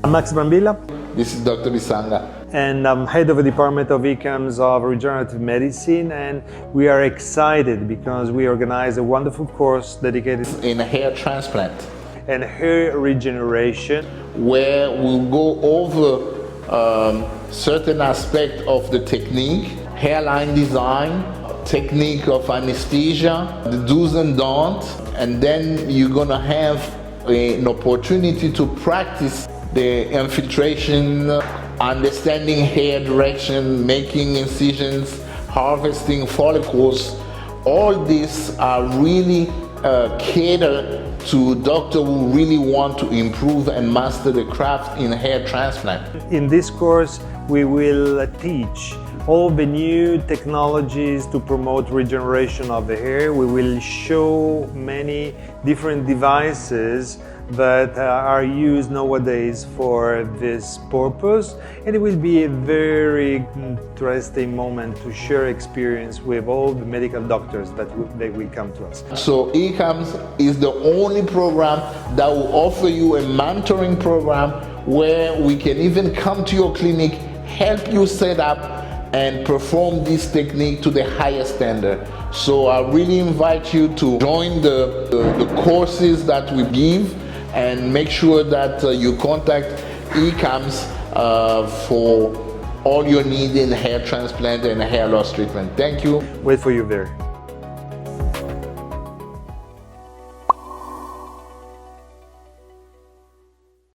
I'm Max Brambilla, This is Dr. Bisanga. and I'm head of the Department of ECAMS of Regenerative Medicine, and we are excited because we organize a wonderful course dedicated In hair transplant, and hair regeneration, where we'll go over certain aspect of the technique, hairline design, technique of anesthesia, the do's and don'ts, and then you're gonna have an opportunity to practice the infiltration, understanding hair direction, making incisions, harvesting follicles. All these are really catered to doctors who really want to improve and master the craft in hair transplant. In this course, we will teach all the new technologies to promote regeneration of the hair. We will show many different devices that are used nowadays for this purpose, and it will be a very interesting moment to share experience with all the medical doctors that will come to us. So ECAMS is the only program that will offer you a mentoring program where we can even come to your clinic, help you set up and perform this technique to the highest standard. So I really invite you to join the courses that we give, and make sure that you contact ECAMS for all your needs in hair transplant and hair loss treatment. Thank you. Wait for you there.